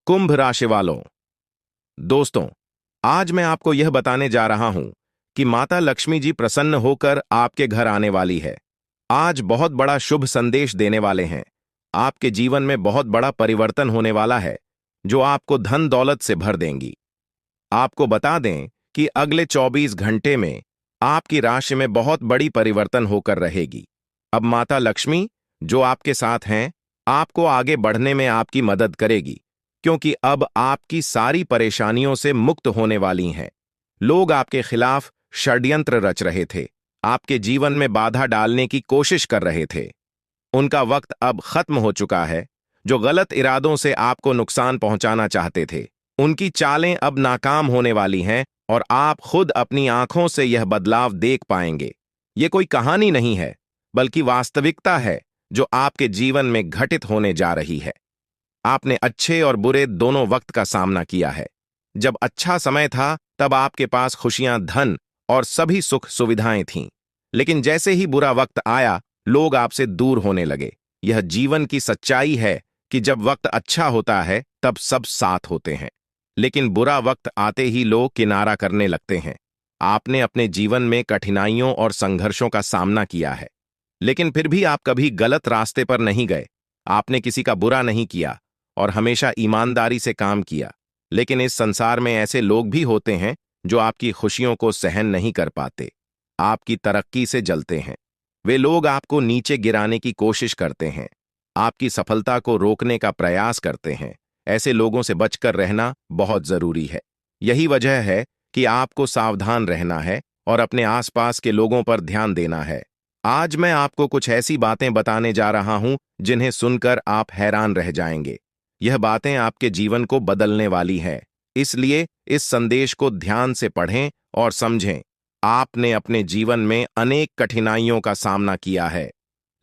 कुंभ राशि वालों, दोस्तों, आज मैं आपको यह बताने जा रहा हूं कि माता लक्ष्मी जी प्रसन्न होकर आपके घर आने वाली है। आज बहुत बड़ा शुभ संदेश देने वाले हैं। आपके जीवन में बहुत बड़ा परिवर्तन होने वाला है, जो आपको धन दौलत से भर देंगी। आपको बता दें कि अगले 24 घंटे में आपकी राशि में बहुत बड़ी परिवर्तन होकर रहेगी। अब माता लक्ष्मी, जो आपके साथ हैं, आपको आगे बढ़ने में आपकी मदद करेगी, क्योंकि अब आपकी सारी परेशानियों से मुक्त होने वाली हैं। लोग आपके खिलाफ षड्यंत्र रच रहे थे, आपके जीवन में बाधा डालने की कोशिश कर रहे थे। उनका वक्त अब खत्म हो चुका है। जो गलत इरादों से आपको नुकसान पहुंचाना चाहते थे, उनकी चालें अब नाकाम होने वाली हैं और आप खुद अपनी आंखों से यह बदलाव देख पाएंगे। ये कोई कहानी नहीं है, बल्कि वास्तविकता है जो आपके जीवन में घटित होने जा रही है। आपने अच्छे और बुरे दोनों वक्त का सामना किया है। जब अच्छा समय था, तब आपके पास खुशियां, धन और सभी सुख सुविधाएं थीं। लेकिन जैसे ही बुरा वक्त आया, लोग आपसे दूर होने लगे। यह जीवन की सच्चाई है कि जब वक्त अच्छा होता है, तब सब साथ होते हैं, लेकिन बुरा वक्त आते ही लोग किनारा करने लगते हैं। आपने अपने जीवन में कठिनाइयों और संघर्षों का सामना किया है, लेकिन फिर भी आप कभी गलत रास्ते पर नहीं गए। आपने किसी का बुरा नहीं किया और हमेशा ईमानदारी से काम किया। लेकिन इस संसार में ऐसे लोग भी होते हैं जो आपकी खुशियों को सहन नहीं कर पाते, आपकी तरक्की से जलते हैं। वे लोग आपको नीचे गिराने की कोशिश करते हैं, आपकी सफलता को रोकने का प्रयास करते हैं। ऐसे लोगों से बचकर रहना बहुत जरूरी है। यही वजह है कि आपको सावधान रहना है और अपने आसपास के लोगों पर ध्यान देना है। आज मैं आपको कुछ ऐसी बातें बताने जा रहा हूं जिन्हें सुनकर आप हैरान रह जाएंगे। यह बातें आपके जीवन को बदलने वाली हैं, इसलिए इस संदेश को ध्यान से पढ़ें और समझें। आपने अपने जीवन में अनेक कठिनाइयों का सामना किया है,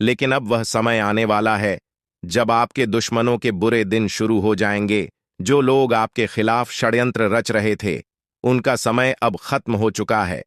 लेकिन अब वह समय आने वाला है जब आपके दुश्मनों के बुरे दिन शुरू हो जाएंगे। जो लोग आपके खिलाफ षड्यंत्र रच रहे थे, उनका समय अब खत्म हो चुका है।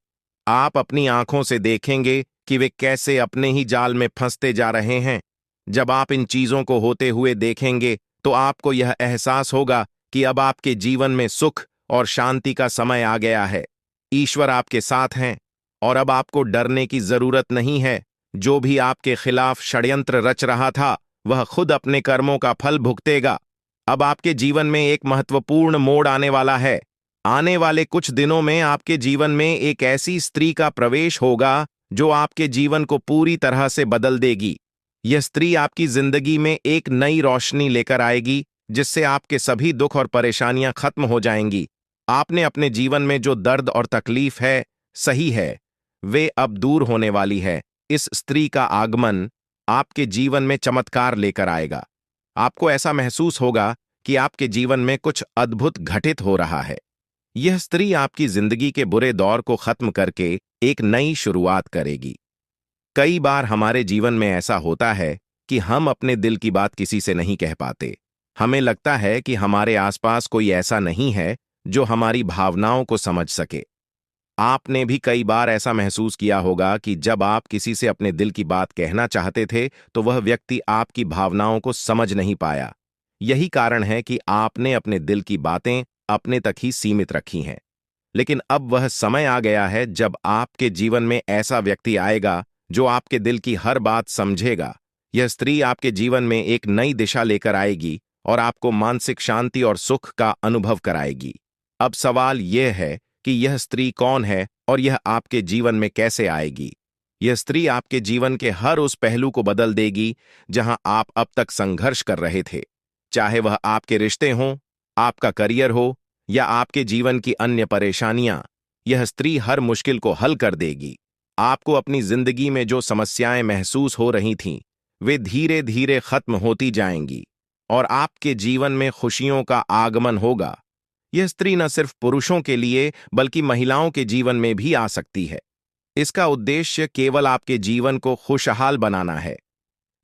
आप अपनी आंखों से देखेंगे कि वे कैसे अपने ही जाल में फंसते जा रहे हैं। जब आप इन चीजों को होते हुए देखेंगे, तो आपको यह एहसास होगा कि अब आपके जीवन में सुख और शांति का समय आ गया है। ईश्वर आपके साथ हैं और अब आपको डरने की जरूरत नहीं है। जो भी आपके खिलाफ षड्यंत्र रच रहा था, वह खुद अपने कर्मों का फल भुगतेगा। अब आपके जीवन में एक महत्वपूर्ण मोड़ आने वाला है। आने वाले कुछ दिनों में आपके जीवन में एक ऐसी स्त्री का प्रवेश होगा जो आपके जीवन को पूरी तरह से बदल देगी। यह स्त्री आपकी जिंदगी में एक नई रोशनी लेकर आएगी, जिससे आपके सभी दुख और परेशानियां खत्म हो जाएंगी। आपने अपने जीवन में जो दर्द और तकलीफ है, सही है, वे अब दूर होने वाली है। इस स्त्री का आगमन आपके जीवन में चमत्कार लेकर आएगा। आपको ऐसा महसूस होगा कि आपके जीवन में कुछ अद्भुत घटित हो रहा है। यह स्त्री आपकी जिंदगी के बुरे दौर को खत्म करके एक नई शुरुआत करेगी। कई बार हमारे जीवन में ऐसा होता है कि हम अपने दिल की बात किसी से नहीं कह पाते। हमें लगता है कि हमारे आसपास कोई ऐसा नहीं है जो हमारी भावनाओं को समझ सके। आपने भी कई बार ऐसा महसूस किया होगा कि जब आप किसी से अपने दिल की बात कहना चाहते थे, तो वह व्यक्ति आपकी भावनाओं को समझ नहीं पाया। यही कारण है कि आपने अपने दिल की बातें अपने तक ही सीमित रखी हैं। लेकिन अब वह समय आ गया है जब आपके जीवन में ऐसा व्यक्ति आएगा जो आपके दिल की हर बात समझेगा। यह स्त्री आपके जीवन में एक नई दिशा लेकर आएगी और आपको मानसिक शांति और सुख का अनुभव कराएगी। अब सवाल यह है कि यह स्त्री कौन है और यह आपके जीवन में कैसे आएगी। यह स्त्री आपके जीवन के हर उस पहलू को बदल देगी जहां आप अब तक संघर्ष कर रहे थे। चाहे वह आपके रिश्ते हों, आपका करियर हो या आपके जीवन की अन्य परेशानियां, यह स्त्री हर मुश्किल को हल कर देगी। आपको अपनी जिंदगी में जो समस्याएं महसूस हो रही थीं, वे धीरे धीरे खत्म होती जाएंगी और आपके जीवन में खुशियों का आगमन होगा। यह स्त्री न सिर्फ पुरुषों के लिए, बल्कि महिलाओं के जीवन में भी आ सकती है। इसका उद्देश्य केवल आपके जीवन को खुशहाल बनाना है।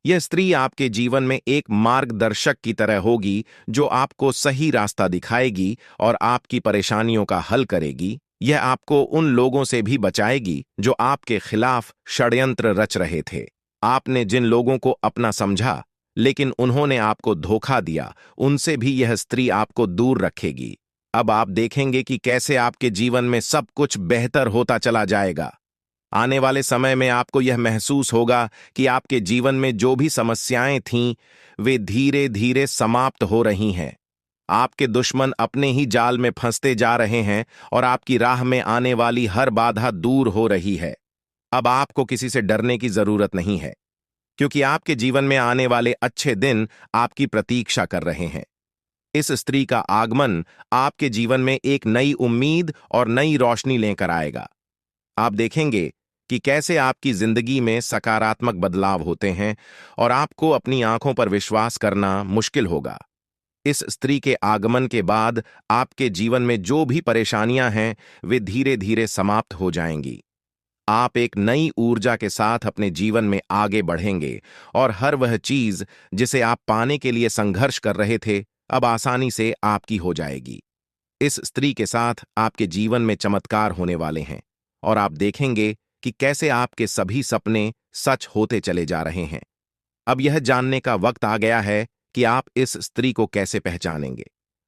यह स्त्री आपके जीवन में एक मार्गदर्शक की तरह होगी, जो आपको सही रास्ता दिखाएगी और आपकी परेशानियों का हल करेगी। यह आपको उन लोगों से भी बचाएगी जो आपके खिलाफ षड्यंत्र रच रहे थे। आपने जिन लोगों को अपना समझा, लेकिन उन्होंने आपको धोखा दिया, उनसे भी यह स्त्री आपको दूर रखेगी। अब आप देखेंगे कि कैसे आपके जीवन में सब कुछ बेहतर होता चला जाएगा। आने वाले समय में आपको यह महसूस होगा कि आपके जीवन में जो भी समस्याएं थीं, वे धीरे धीरे समाप्त हो रही हैं। आपके दुश्मन अपने ही जाल में फंसते जा रहे हैं और आपकी राह में आने वाली हर बाधा दूर हो रही है। अब आपको किसी से डरने की जरूरत नहीं है, क्योंकि आपके जीवन में आने वाले अच्छे दिन आपकी प्रतीक्षा कर रहे हैं। इस स्त्री का आगमन आपके जीवन में एक नई उम्मीद और नई रोशनी लेकर आएगा। आप देखेंगे कि कैसे आपकी जिंदगी में सकारात्मक बदलाव होते हैं और आपको अपनी आंखों पर विश्वास करना मुश्किल होगा। इस स्त्री के आगमन के बाद आपके जीवन में जो भी परेशानियां हैं, वे धीरे धीरे समाप्त हो जाएंगी। आप एक नई ऊर्जा के साथ अपने जीवन में आगे बढ़ेंगे और हर वह चीज जिसे आप पाने के लिए संघर्ष कर रहे थे, अब आसानी से आपकी हो जाएगी। इस स्त्री के साथ आपके जीवन में चमत्कार होने वाले हैं और आप देखेंगे कि कैसे आपके सभी सपने सच होते चले जा रहे हैं। अब यह जानने का वक्त आ गया है कि आप इस स्त्री को कैसे पहचानेंगे।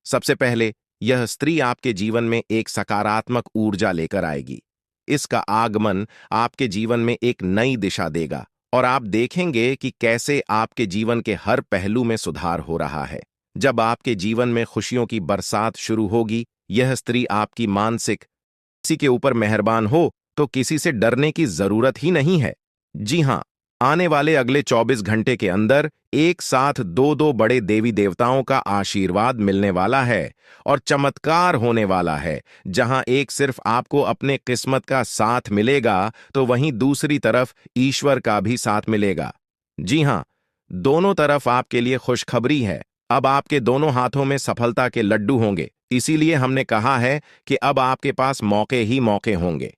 सबसे पहले, यह स्त्री आपके जीवन में एक सकारात्मक ऊर्जा लेकर आएगी। इसका आगमन आपके जीवन में एक नई दिशा देगा और आप देखेंगे कि कैसे आपके जीवन के हर पहलू में सुधार हो रहा है। जब आपके जीवन में खुशियों की बरसात शुरू होगी, यह स्त्री आपकी मानसिक किसी के ऊपर मेहरबान हो तो किसी से डरने की जरूरत ही नहीं है। जी हां, आने वाले अगले 24 घंटे के अंदर एक साथ दो बड़े देवी देवताओं का आशीर्वाद मिलने वाला है और चमत्कार होने वाला है। जहां एक सिर्फ आपको अपने किस्मत का साथ मिलेगा, तो वहीं दूसरी तरफ ईश्वर का भी साथ मिलेगा। जी हां, दोनों तरफ आपके लिए खुशखबरी है। अब आपके दोनों हाथों में सफलता के लड्डू होंगे। इसीलिए हमने कहा है कि अब आपके पास मौके ही मौके होंगे।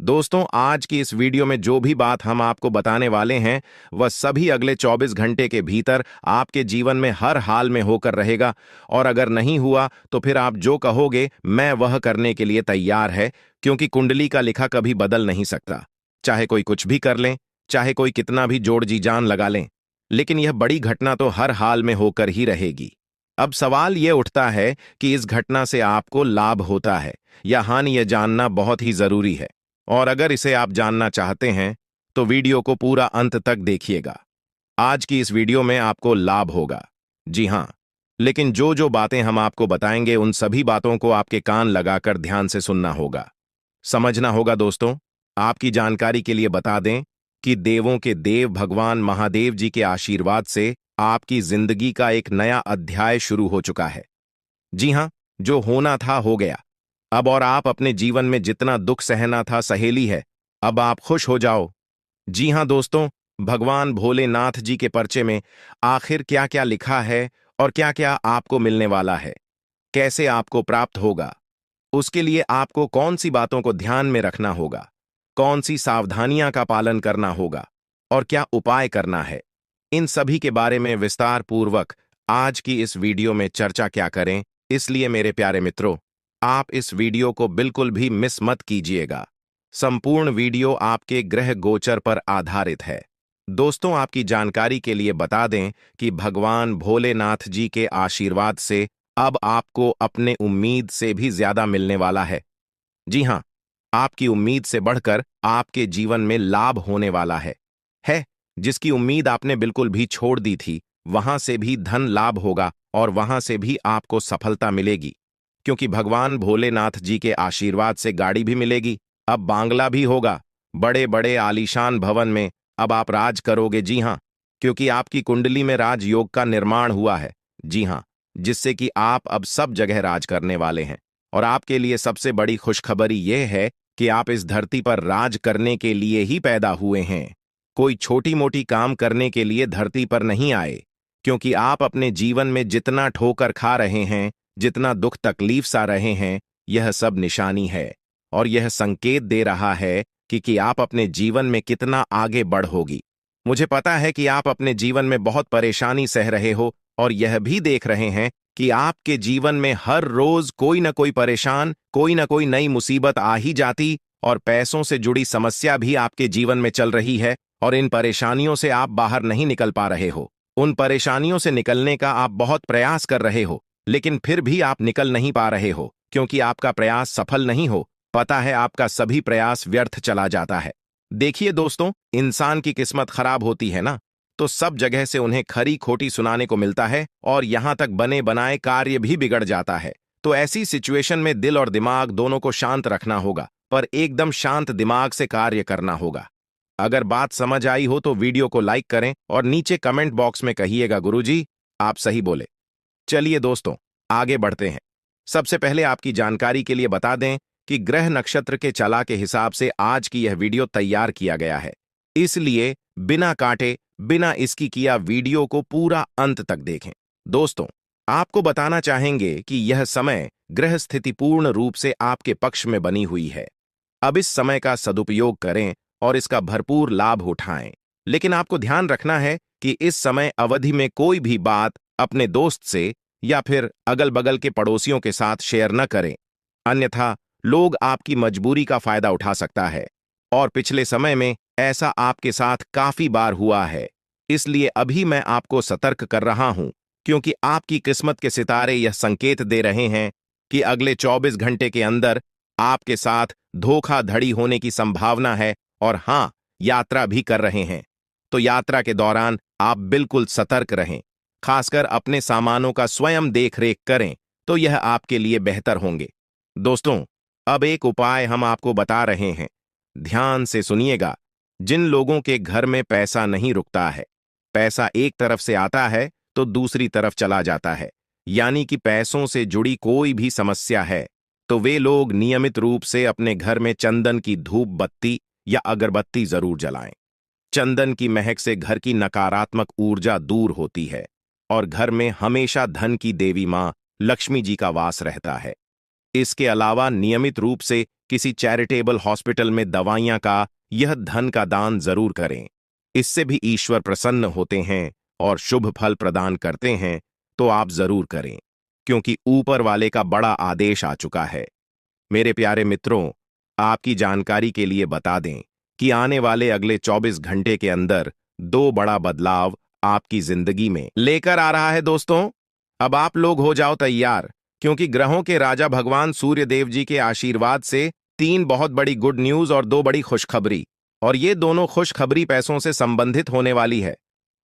दोस्तों, आज की इस वीडियो में जो भी बात हम आपको बताने वाले हैं, वह सभी अगले 24 घंटे के भीतर आपके जीवन में हर हाल में होकर रहेगा। और अगर नहीं हुआ तो फिर आप जो कहोगे, मैं वह करने के लिए तैयार है, क्योंकि कुंडली का लिखा कभी बदल नहीं सकता। चाहे कोई कुछ भी कर लें, चाहे कोई कितना भी जोड़ जी जान लगा लें, लेकिन यह बड़ी घटना तो हर हाल में होकर ही रहेगी। अब सवाल यह उठता है कि इस घटना से आपको लाभ होता है या हानि, यह जानना बहुत ही जरूरी है। और अगर इसे आप जानना चाहते हैं तो वीडियो को पूरा अंत तक देखिएगा। आज की इस वीडियो में आपको लाभ होगा। जी हां, लेकिन जो जो बातें हम आपको बताएंगे, उन सभी बातों को आपके कान लगाकर ध्यान से सुनना होगा, समझना होगा। दोस्तों, आपकी जानकारी के लिए बता दें कि देवों के देव भगवान महादेव जी के आशीर्वाद से आपकी जिंदगी का एक नया अध्याय शुरू हो चुका है। जी हां, जो होना था हो गया अब, और आप अपने जीवन में जितना दुख सहना था सहेली है। अब आप खुश हो जाओ। जी हां दोस्तों, भगवान भोलेनाथ जी के पर्चे में आखिर क्या क्या लिखा है और क्या क्या आपको मिलने वाला है, कैसे आपको प्राप्त होगा, उसके लिए आपको कौन सी बातों को ध्यान में रखना होगा, कौन सी सावधानियां का पालन करना होगा और क्या उपाय करना है, इन सभी के बारे में विस्तार पूर्वक आज की इस वीडियो में चर्चा क्या करें। इसलिए मेरे प्यारे मित्रों, आप इस वीडियो को बिल्कुल भी मिस मत कीजिएगा। संपूर्ण वीडियो आपके ग्रह गोचर पर आधारित है। दोस्तों, आपकी जानकारी के लिए बता दें कि भगवान भोलेनाथ जी के आशीर्वाद से अब आपको अपने उम्मीद से भी ज्यादा मिलने वाला है। जी हां, आपकी उम्मीद से बढ़कर आपके जीवन में लाभ होने वाला है। जिसकी उम्मीद आपने बिल्कुल भी छोड़ दी थी, वहां से भी धन लाभ होगा और वहां से भी आपको सफलता मिलेगी, क्योंकि भगवान भोलेनाथ जी के आशीर्वाद से गाड़ी भी मिलेगी। अब बांग्ला भी होगा, बड़े बड़े आलीशान भवन में अब आप राज करोगे। जी हां, क्योंकि आपकी कुंडली में राजयोग का निर्माण हुआ है। जी हां, जिससे कि आप अब सब जगह राज करने वाले हैं। और आपके लिए सबसे बड़ी खुशखबरी यह है कि आप इस धरती पर राज करने के लिए ही पैदा हुए हैं। कोई छोटी मोटी काम करने के लिए धरती पर नहीं आए, क्योंकि आप अपने जीवन में जितना ठोकर खा रहे हैं, जितना दुख तकलीफ सा रहे हैं, यह सब निशानी है और यह संकेत दे रहा है कि आप अपने जीवन में कितना आगे बढ़ोगी। मुझे पता है कि आप अपने जीवन में बहुत परेशानी सह रहे हो और यह भी देख रहे हैं कि आपके जीवन में हर रोज कोई न कोई परेशान, कोई न कोई नई मुसीबत आ ही जाती और पैसों से जुड़ी समस्या भी आपके जीवन में चल रही है और इन परेशानियों से आप बाहर नहीं निकल पा रहे हो। उन परेशानियों से निकलने का आप बहुत प्रयास कर रहे हो, लेकिन फिर भी आप निकल नहीं पा रहे हो क्योंकि आपका प्रयास सफल नहीं हो। पता है, आपका सभी प्रयास व्यर्थ चला जाता है। देखिए दोस्तों, इंसान की किस्मत खराब होती है ना, तो सब जगह से उन्हें खरी खोटी सुनाने को मिलता है और यहां तक बने बनाए कार्य भी बिगड़ जाता है। तो ऐसी सिचुएशन में दिल और दिमाग दोनों को शांत रखना होगा, पर एकदम शांत दिमाग से कार्य करना होगा। अगर बात समझ आई हो तो वीडियो को लाइक करें और नीचे कमेंट बॉक्स में कहिएगा गुरुजी आप सही बोले। चलिए दोस्तों, आगे बढ़ते हैं। सबसे पहले आपकी जानकारी के लिए बता दें कि ग्रह नक्षत्र के चला के हिसाब से आज की यह वीडियो तैयार किया गया है, इसलिए बिना काटे बिना इसकी किया वीडियो को पूरा अंत तक देखें। दोस्तों, आपको बताना चाहेंगे कि यह समय ग्रह स्थिति पूर्ण रूप से आपके पक्ष में बनी हुई है। अब इस समय का सदुपयोग करें और इसका भरपूर लाभ उठाएं। लेकिन आपको ध्यान रखना है कि इस समय अवधि में कोई भी बात अपने दोस्त से या फिर अगल बगल के पड़ोसियों के साथ शेयर न करें, अन्यथा लोग आपकी मजबूरी का फायदा उठा सकता है। और पिछले समय में ऐसा आपके साथ काफी बार हुआ है, इसलिए अभी मैं आपको सतर्क कर रहा हूं, क्योंकि आपकी किस्मत के सितारे यह संकेत दे रहे हैं कि अगले 24 घंटे के अंदर आपके साथ धोखाधड़ी होने की संभावना है। और हां, यात्रा भी कर रहे हैं, तो यात्रा के दौरान आप बिल्कुल सतर्क रहें। खासकर अपने सामानों का स्वयं देख रेख करें, तो यह आपके लिए बेहतर होंगे। दोस्तों, अब एक उपाय हम आपको बता रहे हैं, ध्यान से सुनिएगा। जिन लोगों के घर में पैसा नहीं रुकता है, पैसा एक तरफ से आता है तो दूसरी तरफ चला जाता है, यानी कि पैसों से जुड़ी कोई भी समस्या है, तो वे लोग नियमित रूप से अपने घर में चंदन की धूप बत्ती या अगरबत्ती जरूर जलाएं। चंदन की महक से घर की नकारात्मक ऊर्जा दूर होती है और घर में हमेशा धन की देवी मां लक्ष्मी जी का वास रहता है। इसके अलावा नियमित रूप से किसी चैरिटेबल हॉस्पिटल में दवाइयां का यह धन का दान जरूर करें। इससे भी ईश्वर प्रसन्न होते हैं और शुभ फल प्रदान करते हैं, तो आप जरूर करें, क्योंकि ऊपर वाले का बड़ा आदेश आ चुका है। मेरे प्यारे मित्रों, आपकी जानकारी के लिए बता दें कि आने वाले अगले 24 घंटे के अंदर 2 बड़ा बदलाव आपकी जिंदगी में लेकर आ रहा है। दोस्तों, अब आप लोग हो जाओ तैयार, क्योंकि ग्रहों के राजा भगवान सूर्य देव जी के आशीर्वाद से 3 बहुत बड़ी गुड न्यूज और 2 बड़ी खुशखबरी, और ये दोनों खुशखबरी पैसों से संबंधित होने वाली है।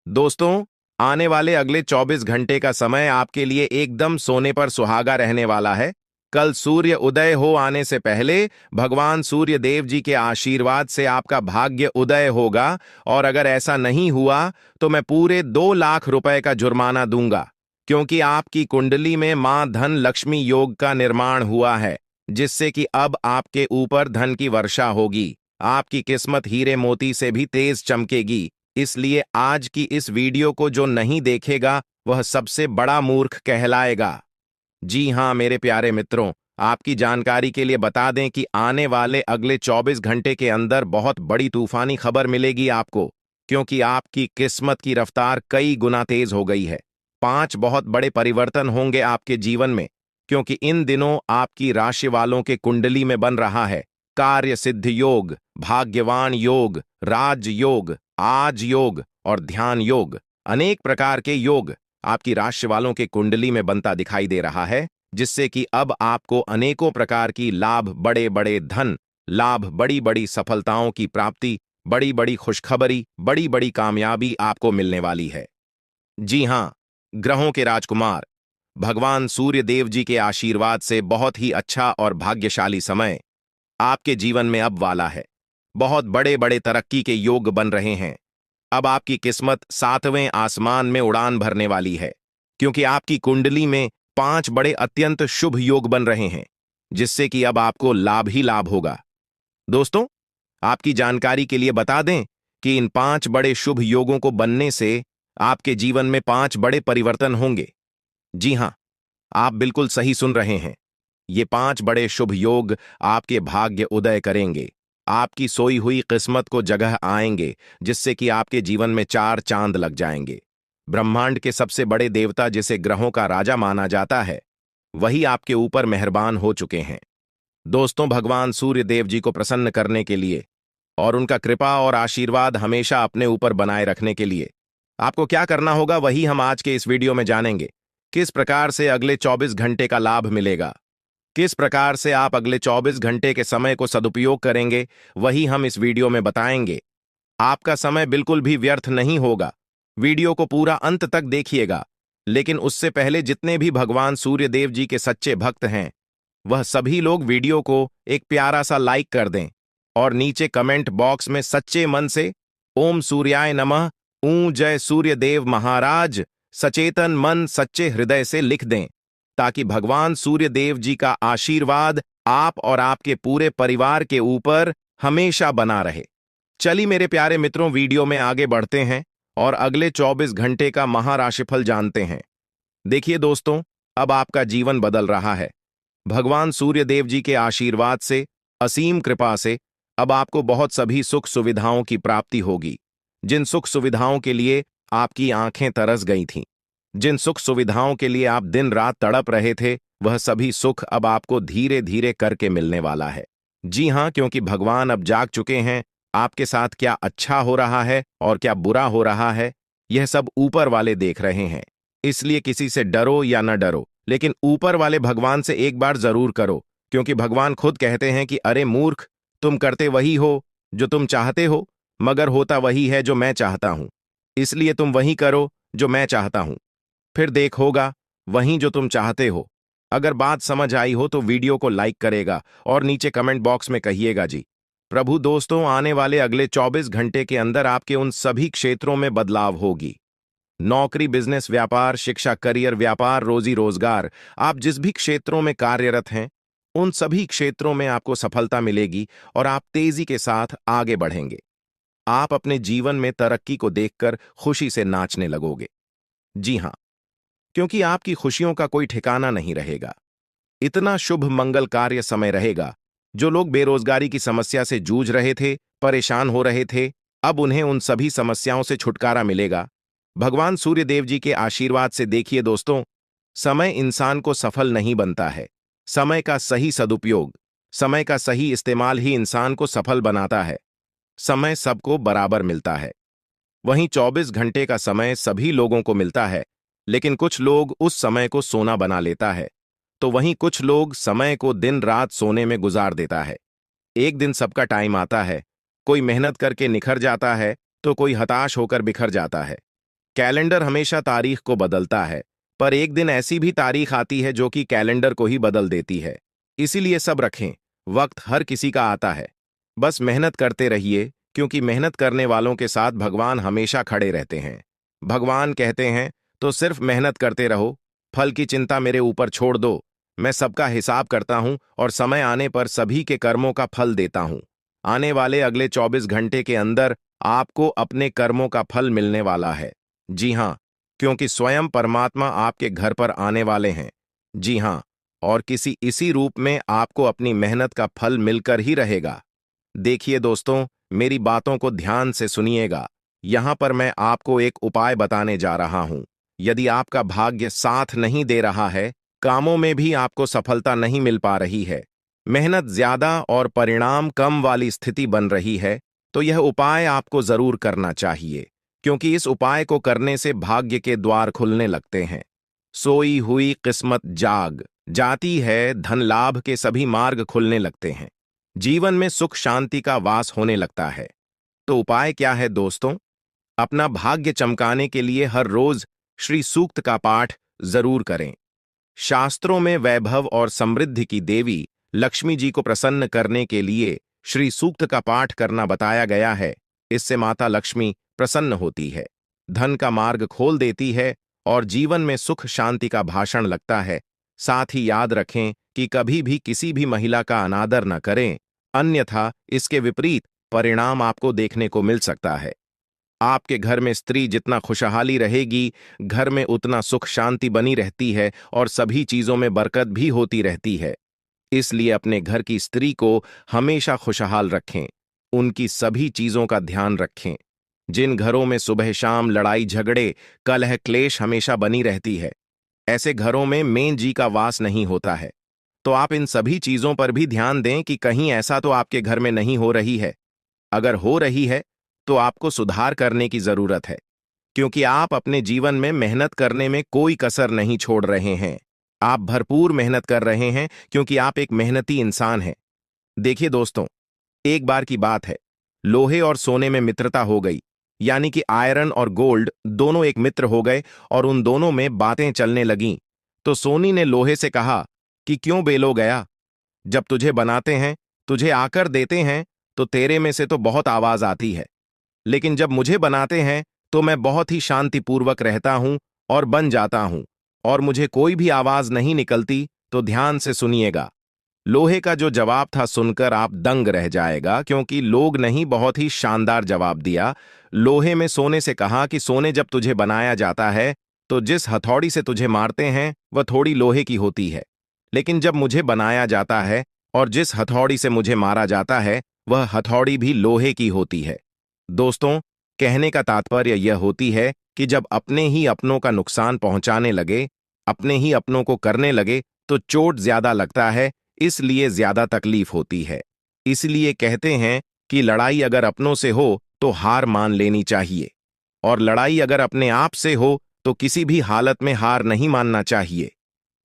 दोस्तों, आने वाले अगले 24 घंटे का समय आपके लिए एकदम सोने पर सुहागा रहने वाला है। कल सूर्य उदय हो आने से पहले भगवान सूर्य देव जी के आशीर्वाद से आपका भाग्य उदय होगा, और अगर ऐसा नहीं हुआ तो मैं पूरे 2 लाख रुपए का जुर्माना दूंगा, क्योंकि आपकी कुंडली में मां धन लक्ष्मी योग का निर्माण हुआ है, जिससे कि अब आपके ऊपर धन की वर्षा होगी। आपकी किस्मत हीरे मोती से भी तेज चमकेगी। इसलिए आज की इस वीडियो को जो नहीं देखेगा वह सबसे बड़ा मूर्ख कहलाएगा। जी हां मेरे प्यारे मित्रों, आपकी जानकारी के लिए बता दें कि आने वाले अगले 24 घंटे के अंदर बहुत बड़ी तूफानी खबर मिलेगी आपको, क्योंकि आपकी किस्मत की रफ्तार कई गुना तेज हो गई है। 5 बहुत बड़े परिवर्तन होंगे आपके जीवन में, क्योंकि इन दिनों आपकी राशि वालों के कुंडली में बन रहा है कार्य सिद्ध योग, भाग्यवान योग, राज योग, आज योग और ध्यान योग। अनेक प्रकार के योग आपकी राशि वालों के कुंडली में बनता दिखाई दे रहा है, जिससे कि अब आपको अनेकों प्रकार की लाभ, बड़े बड़े धन लाभ, बड़ी बड़ी सफलताओं की प्राप्ति, बड़ी बड़ी खुशखबरी, बड़ी बड़ी कामयाबी आपको मिलने वाली है। जी हां, ग्रहों के राजकुमार भगवान सूर्य देव जी के आशीर्वाद से बहुत ही अच्छा और भाग्यशाली समय आपके जीवन में अब वाला है। बहुत बड़े बड़े तरक्की के योग बन रहे हैं। अब आपकी किस्मत 7वें आसमान में उड़ान भरने वाली है, क्योंकि आपकी कुंडली में 5 बड़े अत्यंत शुभ योग बन रहे हैं, जिससे कि अब आपको लाभ ही लाभ होगा। दोस्तों, आपकी जानकारी के लिए बता दें कि इन 5 बड़े शुभ योगों को बनने से आपके जीवन में 5 बड़े परिवर्तन होंगे। जी हां, आप बिल्कुल सही सुन रहे हैं। ये 5 बड़े शुभ योग आपके भाग्य उदय करेंगे, आपकी सोई हुई किस्मत को जगह आएंगे, जिससे कि आपके जीवन में 4 चांद लग जाएंगे। ब्रह्मांड के सबसे बड़े देवता, जिसे ग्रहों का राजा माना जाता है, वही आपके ऊपर मेहरबान हो चुके हैं। दोस्तों, भगवान सूर्य देव जी को प्रसन्न करने के लिए और उनका कृपा और आशीर्वाद हमेशा अपने ऊपर बनाए रखने के लिए आपको क्या करना होगा वही हम आज के इस वीडियो में जानेंगे। किस प्रकार से अगले 24 घंटे का लाभ मिलेगा, किस प्रकार से आप अगले 24 घंटे के समय को सदुपयोग करेंगे, वही हम इस वीडियो में बताएंगे। आपका समय बिल्कुल भी व्यर्थ नहीं होगा। वीडियो को पूरा अंत तक देखिएगा। लेकिन उससे पहले जितने भी भगवान सूर्य देव जी के सच्चे भक्त हैं, वह सभी लोग वीडियो को एक प्यारा सा लाइक कर दें और नीचे कमेंट बॉक्स में सच्चे मन से ओम सूर्याय नमः, ऊ जय सूर्य देव महाराज, सचेतन मन सच्चे हृदय से लिख दें, ताकि भगवान सूर्य देव जी का आशीर्वाद आप और आपके पूरे परिवार के ऊपर हमेशा बना रहे। चलिए मेरे प्यारे मित्रों, वीडियो में आगे बढ़ते हैं और अगले 24 घंटे का महाराशिफल जानते हैं। देखिए दोस्तों, अब आपका जीवन बदल रहा है। भगवान सूर्य देव जी के आशीर्वाद से, असीम कृपा से अब आपको बहुत सभी सुख सुविधाओं की प्राप्ति होगी। जिन सुख सुविधाओं के लिए आपकी आंखें तरस गई थीं, जिन सुख सुविधाओं के लिए आप दिन रात तड़प रहे थे, वह सभी सुख अब आपको धीरे धीरे करके मिलने वाला है। जी हां, क्योंकि भगवान अब जाग चुके हैं। आपके साथ क्या अच्छा हो रहा है और क्या बुरा हो रहा है, यह सब ऊपर वाले देख रहे हैं। इसलिए किसी से डरो या न डरो, लेकिन ऊपर वाले भगवान से एक बार जरूर करो, क्योंकि भगवान खुद कहते हैं कि अरे मूर्ख, तुम करते वही हो जो तुम चाहते हो, मगर होता वही है जो मैं चाहता हूं। इसलिए तुम वही करो जो मैं चाहता हूं, फिर देख होगा वही जो तुम चाहते हो। अगर बात समझ आई हो तो वीडियो को लाइक करेगा और नीचे कमेंट बॉक्स में कहिएगा जी। प्रभु दोस्तों, आने वाले अगले 24 घंटे के अंदर आपके उन सभी क्षेत्रों में बदलाव होगी। नौकरी, बिजनेस, व्यापार, शिक्षा, करियर, व्यापार, रोजी रोजगार, आप जिस भी क्षेत्रों में कार्यरत हैं, उन सभी क्षेत्रों में आपको सफलता मिलेगी और आप तेजी के साथ आगे बढ़ेंगे। आप अपने जीवन में तरक्की को देखकर खुशी से नाचने लगोगे। जी हां, क्योंकि आपकी खुशियों का कोई ठिकाना नहीं रहेगा। इतना शुभ मंगल कार्य समय रहेगा। जो लोग बेरोजगारी की समस्या से जूझ रहे थे, परेशान हो रहे थे, अब उन्हें उन सभी समस्याओं से छुटकारा मिलेगा भगवान सूर्य देव जी के आशीर्वाद से। देखिए दोस्तों, समय इंसान को सफल नहीं बनता है। समय का सही सदुपयोग, समय का सही इस्तेमाल ही इंसान को सफल बनाता है। समय सबको बराबर मिलता है। वहीं 24 घंटे का समय सभी लोगों को मिलता है, लेकिन कुछ लोग उस समय को सोना बना लेता है, तो वहीं कुछ लोग समय को दिन रात सोने में गुजार देता है। एक दिन सबका टाइम आता है, कोई मेहनत करके निखर जाता है तो कोई हताश होकर बिखर जाता है। कैलेंडर हमेशा तारीख को बदलता है, पर एक दिन ऐसी भी तारीख आती है जो कि कैलेंडर को ही बदल देती है। इसीलिए सब रखें, वक्त हर किसी का आता है। बस मेहनत करते रहिए, क्योंकि मेहनत करने वालों के साथ भगवान हमेशा खड़े रहते हैं। भगवान कहते हैं तो सिर्फ मेहनत करते रहो, फल की चिंता मेरे ऊपर छोड़ दो। मैं सबका हिसाब करता हूं और समय आने पर सभी के कर्मों का फल देता हूं। आने वाले अगले 24 घंटे के अंदर आपको अपने कर्मों का फल मिलने वाला है। जी हां, क्योंकि स्वयं परमात्मा आपके घर पर आने वाले हैं। जी हां, और किसी इसी रूप में आपको अपनी मेहनत का फल मिलकर ही रहेगा। देखिए दोस्तों, मेरी बातों को ध्यान से सुनिएगा। यहां पर मैं आपको एक उपाय बताने जा रहा हूं। यदि आपका भाग्य साथ नहीं दे रहा है, कामों में भी आपको सफलता नहीं मिल पा रही है, मेहनत ज्यादा और परिणाम कम वाली स्थिति बन रही है, तो यह उपाय आपको जरूर करना चाहिए, क्योंकि इस उपाय को करने से भाग्य के द्वार खुलने लगते हैं। सोई हुई किस्मत जाग जाती है, धन लाभ के सभी मार्ग खुलने लगते हैं, जीवन में सुख शांति का वास होने लगता है। तो उपाय क्या है दोस्तों? अपना भाग्य चमकाने के लिए हर रोज श्री सूक्त का पाठ जरूर करें। शास्त्रों में वैभव और समृद्धि की देवी लक्ष्मी जी को प्रसन्न करने के लिए श्री सूक्त का पाठ करना बताया गया है। इससे माता लक्ष्मी प्रसन्न होती है, धन का मार्ग खोल देती है और जीवन में सुख शांति का भाषण लगता है। साथ ही याद रखें कि कभी भी किसी भी महिला का अनादर न करें, अन्यथा इसके विपरीत परिणाम आपको देखने को मिल सकता है। आपके घर में स्त्री जितना खुशहाली रहेगी, घर में उतना सुख शांति बनी रहती है और सभी चीजों में बरकत भी होती रहती है। इसलिए अपने घर की स्त्री को हमेशा खुशहाल रखें, उनकी सभी चीजों का ध्यान रखें। जिन घरों में सुबह शाम लड़ाई झगड़े, कलह क्लेश हमेशा बनी रहती है, ऐसे घरों में मेन जी का वास नहीं होता है। तो आप इन सभी चीजों पर भी ध्यान दें कि कहीं ऐसा तो आपके घर में नहीं हो रही है। अगर हो रही है तो आपको सुधार करने की जरूरत है। क्योंकि आप अपने जीवन में मेहनत करने में कोई कसर नहीं छोड़ रहे हैं। आप भरपूर मेहनत कर रहे हैं क्योंकि आप एक मेहनती इंसान हैं। देखिए दोस्तों, एक बार की बात है, लोहे और सोने में मित्रता हो गई, यानी कि आयरन और गोल्ड दोनों एक मित्र हो गए और उन दोनों में बातें चलने लगीं। तो सोनी ने लोहे से कहा कि क्यों बेलो गया, जब तुझे बनाते हैं, तुझे आकर देते हैं, तो तेरे में से तो बहुत आवाज आती है, लेकिन जब मुझे बनाते हैं तो मैं बहुत ही शांतिपूर्वक रहता हूं और बन जाता हूं, और मुझे कोई भी आवाज नहीं निकलती। तो ध्यान से सुनिएगा। लोहे का जो जवाब था सुनकर आप दंग रह जाएगा, क्योंकि लोग नहीं, बहुत ही शानदार जवाब दिया। लोहे में सोने से कहा कि सोने, जब तुझे बनाया जाता है तो जिस हथौड़ी से तुझे मारते हैं वह थोड़ी लोहे की होती है, लेकिन जब मुझे बनाया जाता है और जिस हथौड़ी से मुझे मारा जाता है वह हथौड़ी भी लोहे की होती है। दोस्तों, कहने का तात्पर्य यह होती है कि जब अपने ही अपनों का नुकसान पहुंचाने लगे, अपने ही अपनों को करने लगे, तो चोट ज्यादा लगता है, इसलिए ज्यादा तकलीफ होती है। इसलिए कहते हैं कि लड़ाई अगर अपनों से हो तो हार मान लेनी चाहिए, और लड़ाई अगर अपने आप से हो तो किसी भी हालत में हार नहीं मानना चाहिए।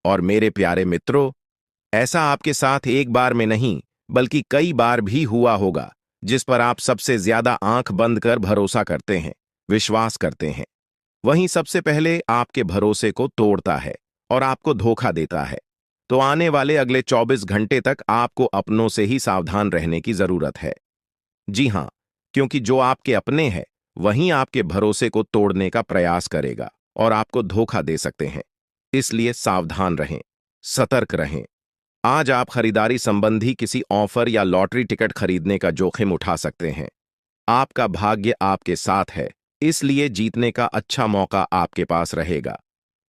और मेरे प्यारे मित्रों, ऐसा आपके साथ एक बार में नहीं बल्कि कई बार भी हुआ होगा, जिस पर आप सबसे ज्यादा आंख बंद कर भरोसा करते हैं, विश्वास करते हैं, वहीं सबसे पहले आपके भरोसे को तोड़ता है और आपको धोखा देता है। तो आने वाले अगले 24 घंटे तक आपको अपनों से ही सावधान रहने की जरूरत है। जी हां, क्योंकि जो आपके अपने हैं वहीं आपके भरोसे को तोड़ने का प्रयास करेगा और आपको धोखा दे सकते हैं। इसलिए सावधान रहें, सतर्क रहें। आज आप खरीदारी संबंधी किसी ऑफर या लॉटरी टिकट खरीदने का जोखिम उठा सकते हैं। आपका भाग्य आपके साथ है, इसलिए जीतने का अच्छा मौका आपके पास रहेगा।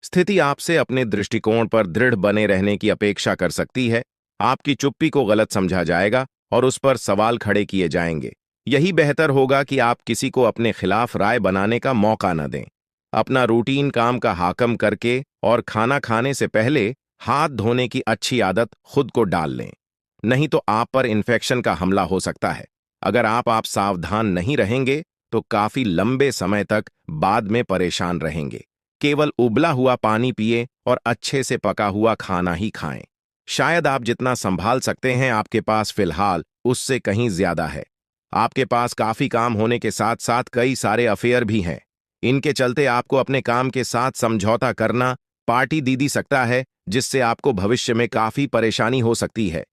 स्थिति आपसे अपने दृष्टिकोण पर दृढ़ बने रहने की अपेक्षा कर सकती है। आपकी चुप्पी को गलत समझा जाएगा और उस पर सवाल खड़े किए जाएंगे। यही बेहतर होगा कि आप किसी को अपने खिलाफ राय बनाने का मौका न दें। अपना रूटीन काम का हाकम करके और खाना खाने से पहले हाथ धोने की अच्छी आदत खुद को डाल लें, नहीं तो आप पर इन्फेक्शन का हमला हो सकता है। अगर आप सावधान नहीं रहेंगे तो काफी लंबे समय तक बाद में परेशान रहेंगे। केवल उबला हुआ पानी पिए और अच्छे से पका हुआ खाना ही खाएं। शायद आप जितना संभाल सकते हैं आपके पास फिलहाल उससे कहीं ज्यादा है। आपके पास काफी काम होने के साथ साथ कई सारे अफेयर भी हैं। इनके चलते आपको अपने काम के साथ समझौता करना पार्टी दीदी सकता है, जिससे आपको भविष्य में काफी परेशानी हो सकती है।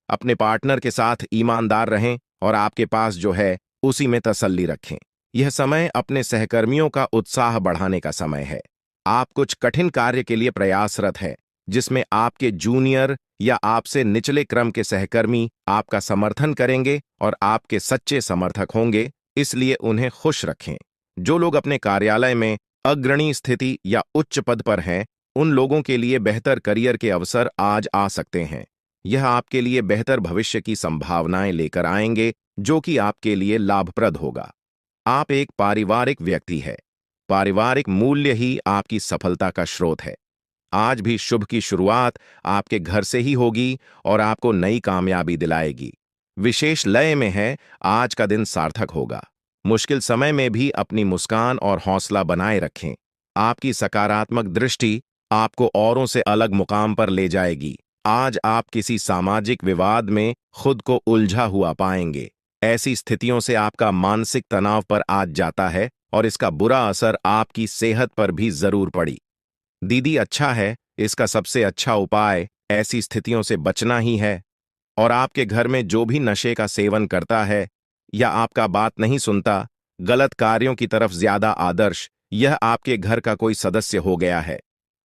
अपने पार्टनर के साथ ईमानदार रहें और आपके पास जो है उसी में तसल्ली रखें। यह समय अपने सहकर्मियों का उत्साह बढ़ाने का समय है। आप कुछ कठिन कार्य के लिए प्रयासरत हैं, जिसमें आपके जूनियर या आपसे निचले क्रम के सहकर्मी आपका समर्थन करेंगे और आपके सच्चे समर्थक होंगे, इसलिए उन्हें खुश रखें। जो लोग अपने कार्यालय में अग्रणी स्थिति या उच्च पद पर हैं, उन लोगों के लिए बेहतर करियर के अवसर आज आ सकते हैं। यह आपके लिए बेहतर भविष्य की संभावनाएं लेकर आएंगे, जो कि आपके लिए लाभप्रद होगा। आप एक पारिवारिक व्यक्ति हैं। पारिवारिक मूल्य ही आपकी सफलता का स्रोत है। आज भी शुभ की शुरुआत आपके घर से ही होगी और आपको नई कामयाबी दिलाएगी। विशेष लय में है, आज का दिन सार्थक होगा। मुश्किल समय में भी अपनी मुस्कान और हौसला बनाए रखें। आपकी सकारात्मक दृष्टि आपको औरों से अलग मुकाम पर ले जाएगी। आज आप किसी सामाजिक विवाद में खुद को उलझा हुआ पाएंगे। ऐसी स्थितियों से आपका मानसिक तनाव पर आज जाता है और इसका बुरा असर आपकी सेहत पर भी जरूर पड़ी। दीदी, अच्छा है, इसका सबसे अच्छा उपाय ऐसी स्थितियों से बचना ही है। और आपके घर में जो भी नशे का सेवन करता है या आपका बात नहीं सुनता, गलत कार्यों की तरफ ज्यादा आदर्श, यह आपके घर का कोई सदस्य हो गया है।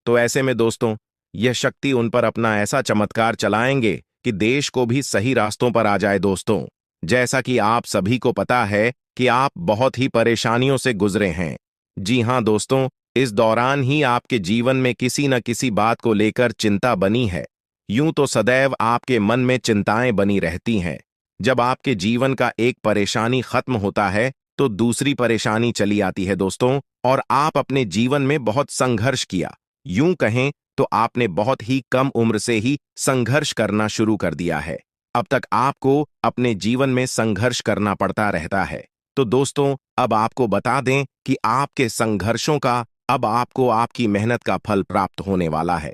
तो ऐसे में दोस्तों, यह शक्ति उन पर अपना ऐसा चमत्कार चलाएंगे कि देश को भी सही रास्तों पर आ जाए। दोस्तों, जैसा कि आप सभी को पता है कि आप बहुत ही परेशानियों से गुजरे हैं। जी हां दोस्तों, इस दौरान ही आपके जीवन में किसी न किसी बात को लेकर चिंता बनी है। यूं तो सदैव आपके मन में चिंताएं बनी रहती हैं। जब आपके जीवन का एक परेशानी खत्म होता है तो दूसरी परेशानी चली आती है दोस्तों, और आप अपने जीवन में बहुत संघर्ष किया। यूं कहें तो आपने बहुत ही कम उम्र से ही संघर्ष करना शुरू कर दिया है। अब तक आपको अपने जीवन में संघर्ष करना पड़ता रहता है। तो दोस्तों, अब आपको बता दें कि आपके संघर्षों का अब आपको आपकी मेहनत का फल प्राप्त होने वाला है।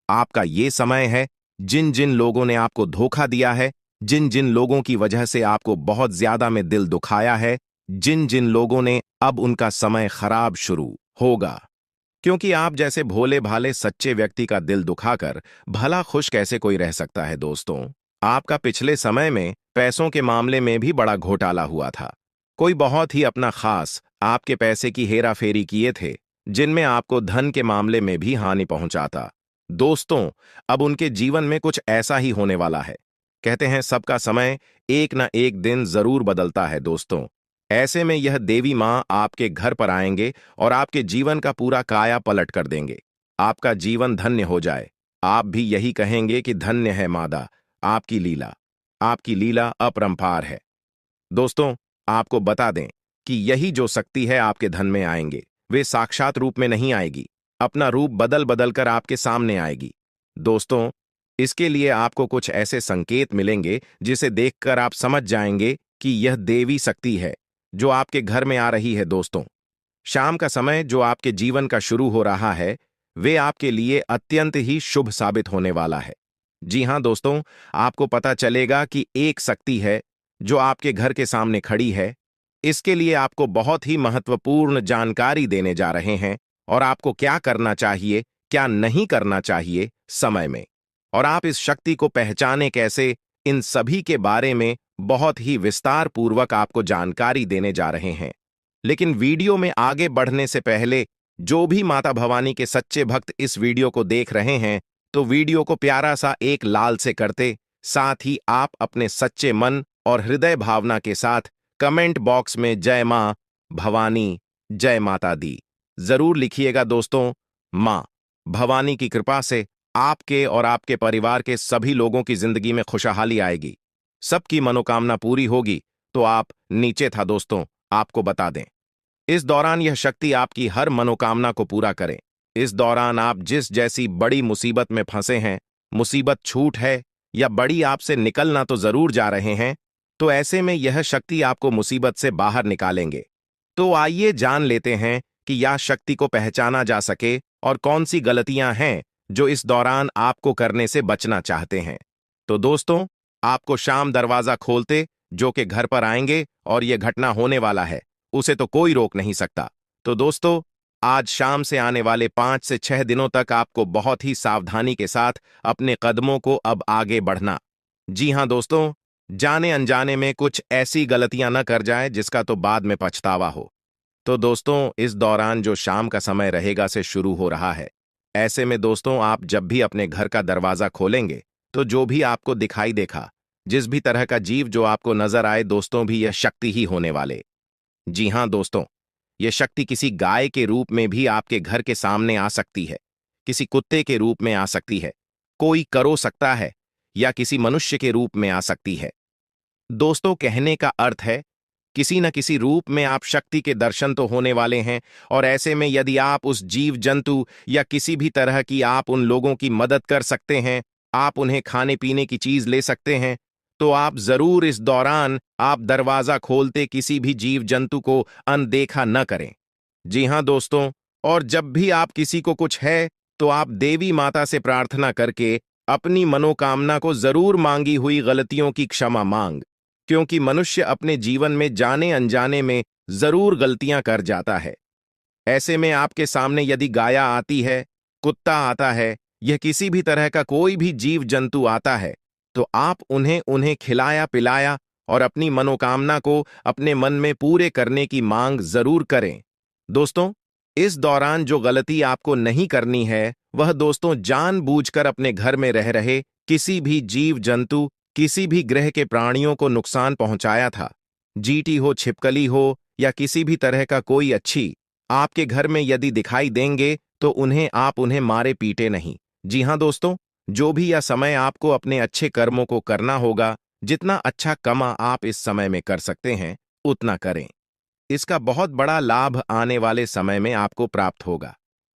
आपका ये समय है, जिन जिन लोगों ने आपको धोखा दिया है, जिन जिन लोगों की वजह से आपको बहुत ज्यादा में दिल दुखाया है, जिन जिन लोगों ने अब उनका समय खराब शुरू होगा। क्योंकि आप जैसे भोले भाले सच्चे व्यक्ति का दिल दुखाकर भला खुश कैसे कोई रह सकता है दोस्तों। आपका पिछले समय में पैसों के मामले में भी बड़ा घोटाला हुआ था। कोई बहुत ही अपना खास आपके पैसे की हेरा फेरी किए थे, जिनमें आपको धन के मामले में भी हानि पहुंचाता। दोस्तों, अब उनके जीवन में कुछ ऐसा ही होने वाला है। कहते हैं सबका समय एक न एक दिन जरूर बदलता है दोस्तों। ऐसे में यह देवी माँ आपके घर पर आएंगे और आपके जीवन का पूरा काया पलट कर देंगे। आपका जीवन धन्य हो जाए। आप भी यही कहेंगे कि धन्य है मादा, आपकी लीला। आपकी लीला अपरंपार है। दोस्तों, आपको बता दें कि यही जो शक्ति है आपके धन में आएंगे, वे साक्षात रूप में नहीं आएगी, अपना रूप बदल बदल कर आपके सामने आएगी। दोस्तों, इसके लिए आपको कुछ ऐसे संकेत मिलेंगे जिसे देखकर आप समझ जाएंगे कि यह देवी शक्ति है जो आपके घर में आ रही है। दोस्तों, शाम का समय जो आपके जीवन का शुरू हो रहा है, वे आपके लिए अत्यंत ही शुभ साबित होने वाला है। जी हां दोस्तों, आपको पता चलेगा कि एक शक्ति है जो आपके घर के सामने खड़ी है। इसके लिए आपको बहुत ही महत्वपूर्ण जानकारी देने जा रहे हैं और आपको क्या करना चाहिए, क्या नहीं करना चाहिए समय में, और आप इस शक्ति को पहचाने कैसे, इन सभी के बारे में बहुत ही विस्तार पूर्वक आपको जानकारी देने जा रहे हैं। लेकिन वीडियो में आगे बढ़ने से पहले जो भी माता भवानी के सच्चे भक्त इस वीडियो को देख रहे हैं, तो वीडियो को प्यारा सा एक लाल से करते, साथ ही आप अपने सच्चे मन और हृदय भावना के साथ कमेंट बॉक्स में जय मां भवानी, जय माता दी जरूर लिखिएगा दोस्तों। मां भवानी की कृपा से आपके और आपके परिवार के सभी लोगों की जिंदगी में खुशहाली आएगी, सबकी मनोकामना पूरी होगी। तो आप नीचे था दोस्तों, आपको बता दें, इस दौरान यह शक्ति आपकी हर मनोकामना को पूरा करे। इस दौरान आप जिस जैसी बड़ी मुसीबत में फंसे हैं, मुसीबत छूट है या बड़ी आपसे निकलना तो जरूर जा रहे हैं, तो ऐसे में यह शक्ति आपको मुसीबत से बाहर निकालेंगे। तो आइए जान लेते हैं कि यह शक्ति को पहचाना जा सके और कौन सी गलतियां हैं जो इस दौरान आपको करने से बचना चाहते हैं। तो दोस्तों, आपको शाम दरवाजा खोलते जो कि घर पर आएंगे और यह घटना होने वाला है, उसे तो कोई रोक नहीं सकता। तो दोस्तों, आज शाम से आने वाले 5 से 6 दिनों तक आपको बहुत ही सावधानी के साथ अपने कदमों को अब आगे बढ़ना। जी हां दोस्तों, जाने अनजाने में कुछ ऐसी गलतियां न कर जाए जिसका तो बाद में पछतावा हो। तो दोस्तों, इस दौरान जो शाम का समय रहेगा से शुरू हो रहा है। ऐसे में दोस्तों, आप जब भी अपने घर का दरवाजा खोलेंगे, तो जो भी आपको दिखाई देखा, जिस भी तरह का जीव जो आपको नजर आए दोस्तों, भी यह शक्ति ही होने वाले। जी हां दोस्तों, यह शक्ति किसी गाय के रूप में भी आपके घर के सामने आ सकती है, किसी कुत्ते के रूप में आ सकती है, कोई करो सकता है, या किसी मनुष्य के रूप में आ सकती है। दोस्तों, कहने का अर्थ है किसी न किसी रूप में आप शक्ति के दर्शन तो होने वाले हैं, और ऐसे में यदि आप उस जीव जंतु या किसी भी तरह की आप उन लोगों की मदद कर सकते हैं, आप उन्हें खाने पीने की चीज ले सकते हैं, तो आप जरूर इस दौरान आप दरवाजा खोलते किसी भी जीव जंतु को अनदेखा न करें। जी हां दोस्तों, और जब भी आप किसी को कुछ है, तो आप देवी माता से प्रार्थना करके अपनी मनोकामना को जरूर मांगी हुई गलतियों की क्षमा मांग, क्योंकि मनुष्य अपने जीवन में जाने अनजाने में जरूर गलतियां कर जाता है। ऐसे में आपके सामने यदि गाया आती है, कुत्ता आता है, यह किसी भी तरह का कोई भी जीव जंतु आता है, तो आप उन्हें उन्हें खिलाया पिलाया और अपनी मनोकामना को अपने मन में पूरे करने की मांग जरूर करें। दोस्तों, इस दौरान जो गलती आपको नहीं करनी है, वह दोस्तों जानबूझकर अपने घर में रह रहे किसी भी जीव जंतु, किसी भी ग्रह के प्राणियों को नुकसान पहुंचाया था। जीटी हो, छिपकली हो, या किसी भी तरह का कोई अच्छी आपके घर में यदि दिखाई देंगे, तो आप उन्हें मारे पीटे नहीं। जी हां दोस्तों, जो भी यह समय आपको अपने अच्छे कर्मों को करना होगा, जितना अच्छा कमा आप इस समय में कर सकते हैं, उतना करें। इसका बहुत बड़ा लाभ आने वाले समय में आपको प्राप्त होगा।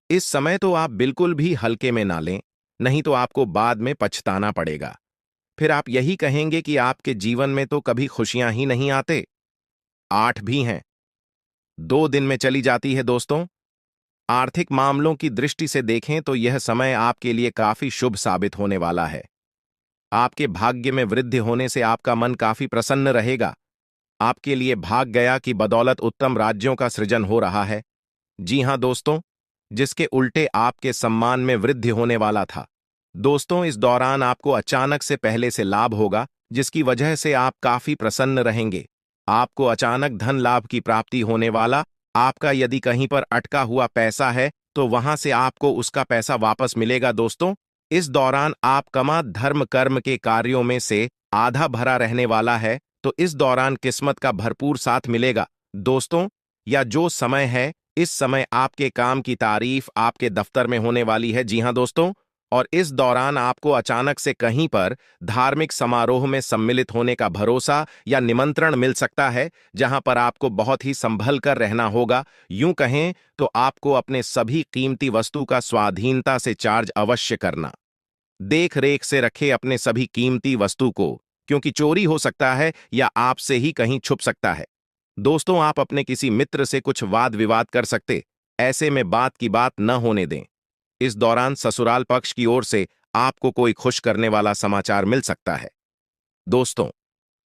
इस समय तो आप बिल्कुल भी हल्के में ना लें, नहीं तो आपको बाद में पछताना पड़ेगा। फिर आप यही कहेंगे कि आपके जीवन में तो कभी खुशियां ही नहीं आते। 8 भी हैं। 2 दिन में चली जाती है दोस्तों। आर्थिक मामलों की दृष्टि से देखें तो यह समय आपके लिए काफी शुभ साबित होने वाला है। आपके भाग्य में वृद्धि होने से आपका मन काफी प्रसन्न रहेगा। आपके लिए भाग गया कि बदौलत उत्तम राज्यों का सृजन हो रहा है। जी हां दोस्तों, जिसके उल्टे आपके सम्मान में वृद्धि होने वाला था। दोस्तों, इस दौरान आपको अचानक से पहले से लाभ होगा, जिसकी वजह से आप काफी प्रसन्न रहेंगे। आपको अचानक धन लाभ की प्राप्ति होने वाला। आपका यदि कहीं पर अटका हुआ पैसा है तो वहां से आपको उसका पैसा वापस मिलेगा दोस्तों। इस दौरान आप कमा धर्म कर्म के कार्यों में से आधा भरा रहने वाला है, तो इस दौरान किस्मत का भरपूर साथ मिलेगा दोस्तों। या जो समय है, इस समय आपके काम की तारीफ आपके दफ्तर में होने वाली है। जी हां दोस्तों, और इस दौरान आपको अचानक से कहीं पर धार्मिक समारोह में सम्मिलित होने का भरोसा या निमंत्रण मिल सकता है, जहां पर आपको बहुत ही संभल कर रहना होगा। यूं कहें तो आपको अपने सभी कीमती वस्तु का स्वाधीनता से चार्ज अवश्य करना। देख रेख से रखे अपने सभी कीमती वस्तु को, क्योंकि चोरी हो सकता है या आपसे ही कहीं छुप सकता है। दोस्तों, आप अपने किसी मित्र से कुछ वाद विवाद कर सकते, ऐसे में बात की बात न होने दें। इस दौरान ससुराल पक्ष की ओर से आपको कोई खुश करने वाला समाचार मिल सकता है। दोस्तों,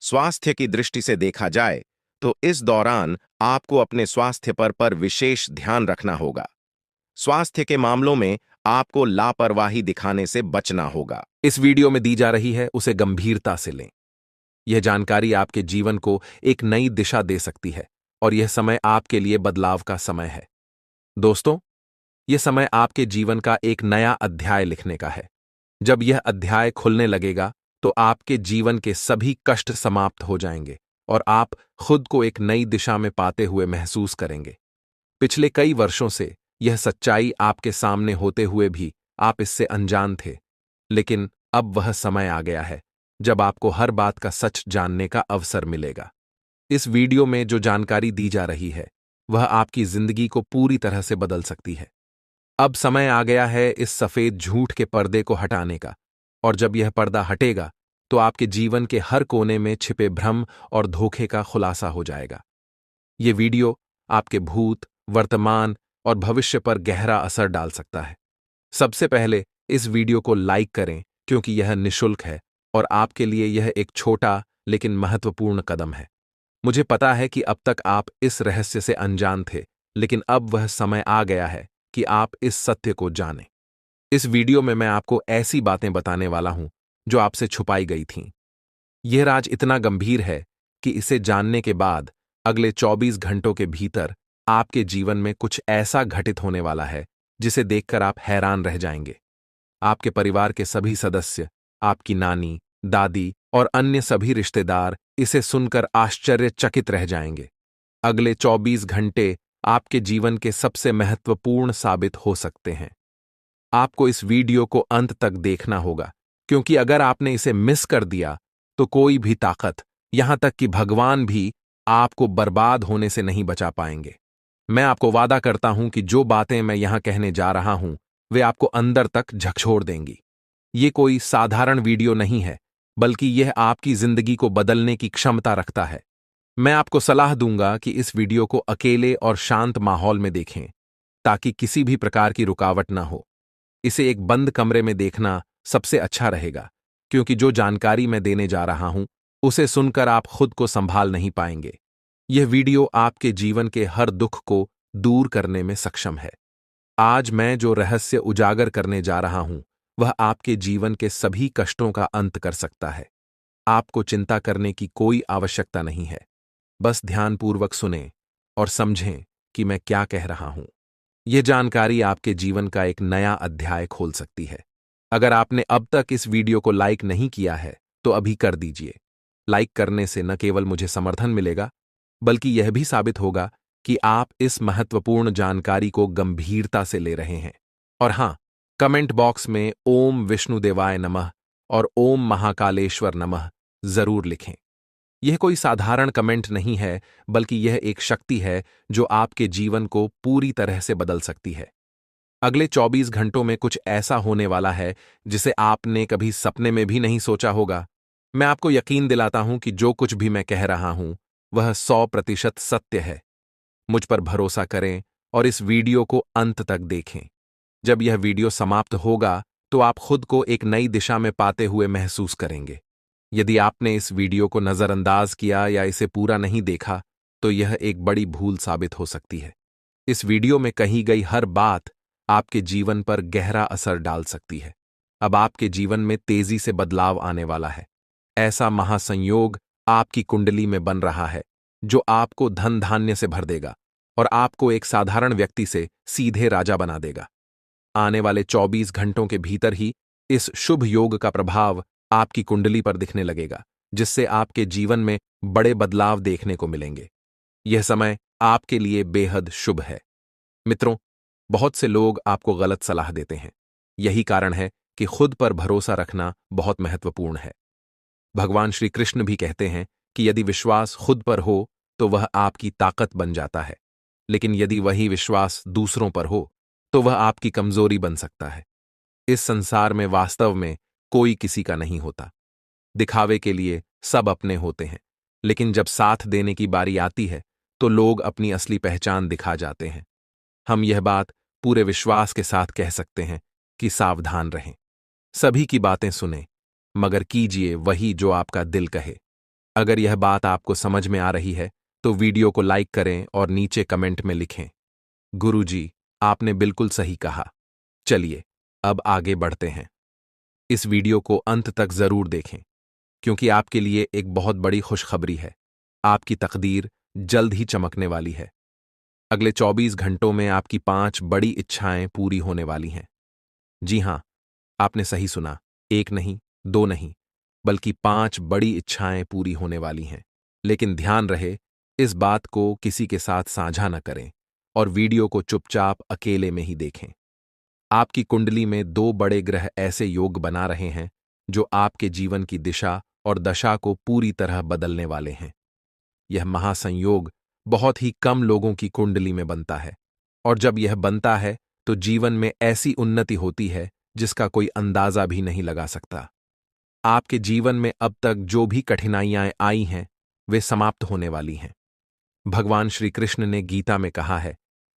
स्वास्थ्य की दृष्टि से देखा जाए तो इस दौरान आपको अपने स्वास्थ्य पर विशेष ध्यान रखना होगा। स्वास्थ्य के मामलों में आपको लापरवाही दिखाने से बचना होगा। इस वीडियो में दी जा रही है उसे गंभीरता से लें। यह जानकारी आपके जीवन को एक नई दिशा दे सकती है और यह समय आपके लिए बदलाव का समय है। दोस्तों, यह समय आपके जीवन का एक नया अध्याय लिखने का है। जब यह अध्याय खुलने लगेगा तो आपके जीवन के सभी कष्ट समाप्त हो जाएंगे और आप खुद को एक नई दिशा में पाते हुए महसूस करेंगे। पिछले कई वर्षों से यह सच्चाई आपके सामने होते हुए भी आप इससे अनजान थे, लेकिन अब वह समय आ गया है जब आपको हर बात का सच जानने का अवसर मिलेगा। इस वीडियो में जो जानकारी दी जा रही है वह आपकी जिंदगी को पूरी तरह से बदल सकती है। अब समय आ गया है इस सफेद झूठ के पर्दे को हटाने का, और जब यह पर्दा हटेगा तो आपके जीवन के हर कोने में छिपे भ्रम और धोखे का खुलासा हो जाएगा। यह वीडियो आपके भूत, वर्तमान और भविष्य पर गहरा असर डाल सकता है। सबसे पहले इस वीडियो को लाइक करें, क्योंकि यह निःशुल्क है और आपके लिए यह एक छोटा लेकिन महत्वपूर्ण कदम है। मुझे पता है कि अब तक आप इस रहस्य से अनजान थे, लेकिन अब वह समय आ गया है कि आप इस सत्य को जानें। इस वीडियो में मैं आपको ऐसी बातें बताने वाला हूं जो आपसे छुपाई गई थीं। यह राज इतना गंभीर है कि इसे जानने के बाद अगले 24 घंटों के भीतर आपके जीवन में कुछ ऐसा घटित होने वाला है जिसे देखकर आप हैरान रह जाएंगे। आपके परिवार के सभी सदस्य, आपकी नानी, दादी और अन्य सभी रिश्तेदार इसे सुनकर आश्चर्यचकित रह जाएंगे। अगले 24 घंटे आपके जीवन के सबसे महत्वपूर्ण साबित हो सकते हैं। आपको इस वीडियो को अंत तक देखना होगा, क्योंकि अगर आपने इसे मिस कर दिया तो कोई भी ताकत, यहां तक कि भगवान भी, आपको बर्बाद होने से नहीं बचा पाएंगे। मैं आपको वादा करता हूं कि जो बातें मैं यहां कहने जा रहा हूं वे आपको अंदर तक झकझोर देंगी। ये कोई साधारण वीडियो नहीं है, बल्कि यह आपकी जिंदगी को बदलने की क्षमता रखता है। मैं आपको सलाह दूंगा कि इस वीडियो को अकेले और शांत माहौल में देखें, ताकि किसी भी प्रकार की रुकावट ना हो। इसे एक बंद कमरे में देखना सबसे अच्छा रहेगा, क्योंकि जो जानकारी मैं देने जा रहा हूं उसे सुनकर आप खुद को संभाल नहीं पाएंगे। यह वीडियो आपके जीवन के हर दुख को दूर करने में सक्षम है। आज मैं जो रहस्य उजागर करने जा रहा हूं वह आपके जीवन के सभी कष्टों का अंत कर सकता है। आपको चिंता करने की कोई आवश्यकता नहीं है। बस ध्यानपूर्वक सुनें और समझें कि मैं क्या कह रहा हूं। यह जानकारी आपके जीवन का एक नया अध्याय खोल सकती है। अगर आपने अब तक इस वीडियो को लाइक नहीं किया है तो अभी कर दीजिए। लाइक करने से न केवल मुझे समर्थन मिलेगा, बल्कि यह भी साबित होगा कि आप इस महत्वपूर्ण जानकारी को गंभीरता से ले रहे हैं। और हां, कमेंट बॉक्स में ओम विष्णुदेवाय नमः और ओम महाकालेश्वर नमः जरूर लिखें। यह कोई साधारण कमेंट नहीं है, बल्कि यह एक शक्ति है जो आपके जीवन को पूरी तरह से बदल सकती है। अगले 24 घंटों में कुछ ऐसा होने वाला है जिसे आपने कभी सपने में भी नहीं सोचा होगा। मैं आपको यकीन दिलाता हूं कि जो कुछ भी मैं कह रहा हूं वह 100% सत्य है। मुझ पर भरोसा करें और इस वीडियो को अंत तक देखें। जब यह वीडियो समाप्त होगा तो आप खुद को एक नई दिशा में पाते हुए महसूस करेंगे। यदि आपने इस वीडियो को नजरअंदाज किया या इसे पूरा नहीं देखा तो यह एक बड़ी भूल साबित हो सकती है। इस वीडियो में कही गई हर बात आपके जीवन पर गहरा असर डाल सकती है। अब आपके जीवन में तेजी से बदलाव आने वाला है। ऐसा महासंयोग आपकी कुंडली में बन रहा है जो आपको धन धान्य से भर देगा और आपको एक साधारण व्यक्ति से सीधे राजा बना देगा। आने वाले 24 घंटों के भीतर ही इस शुभ योग का प्रभाव आपकी कुंडली पर दिखने लगेगा, जिससे आपके जीवन में बड़े बदलाव देखने को मिलेंगे। यह समय आपके लिए बेहद शुभ है। मित्रों, बहुत से लोग आपको गलत सलाह देते हैं। यही कारण है कि खुद पर भरोसा रखना बहुत महत्वपूर्ण है। भगवान श्री कृष्ण भी कहते हैं कि यदि विश्वास खुद पर हो तो वह आपकी ताकत बन जाता है, लेकिन यदि वही विश्वास दूसरों पर हो तो वह आपकी कमजोरी बन सकता है। इस संसार में वास्तव में कोई किसी का नहीं होता। दिखावे के लिए सब अपने होते हैं, लेकिन जब साथ देने की बारी आती है तो लोग अपनी असली पहचान दिखा जाते हैं। हम यह बात पूरे विश्वास के साथ कह सकते हैं कि सावधान रहें। सभी की बातें सुनें, मगर कीजिए वही जो आपका दिल कहे। अगर यह बात आपको समझ में आ रही है तो वीडियो को लाइक करें और नीचे कमेंट में लिखें, गुरुजी, आपने बिल्कुल सही कहा। चलिए अब आगे बढ़ते हैं। इस वीडियो को अंत तक जरूर देखें, क्योंकि आपके लिए एक बहुत बड़ी खुशखबरी है। आपकी तकदीर जल्द ही चमकने वाली है। अगले 24 घंटों में आपकी 5 बड़ी इच्छाएं पूरी होने वाली हैं। जी हां, आपने सही सुना, एक नहीं, दो नहीं, बल्कि 5 बड़ी इच्छाएं पूरी होने वाली हैं। लेकिन ध्यान रहे, इस बात को किसी के साथ साझा न करें और वीडियो को चुपचाप अकेले में ही देखें। आपकी कुंडली में 2 बड़े ग्रह ऐसे योग बना रहे हैं जो आपके जीवन की दिशा और दशा को पूरी तरह बदलने वाले हैं। यह महासंयोग बहुत ही कम लोगों की कुंडली में बनता है, और जब यह बनता है तो जीवन में ऐसी उन्नति होती है जिसका कोई अंदाजा भी नहीं लगा सकता। आपके जीवन में अब तक जो भी कठिनाइयां आई हैं वे समाप्त होने वाली हैं। भगवान श्री कृष्ण ने गीता में कहा है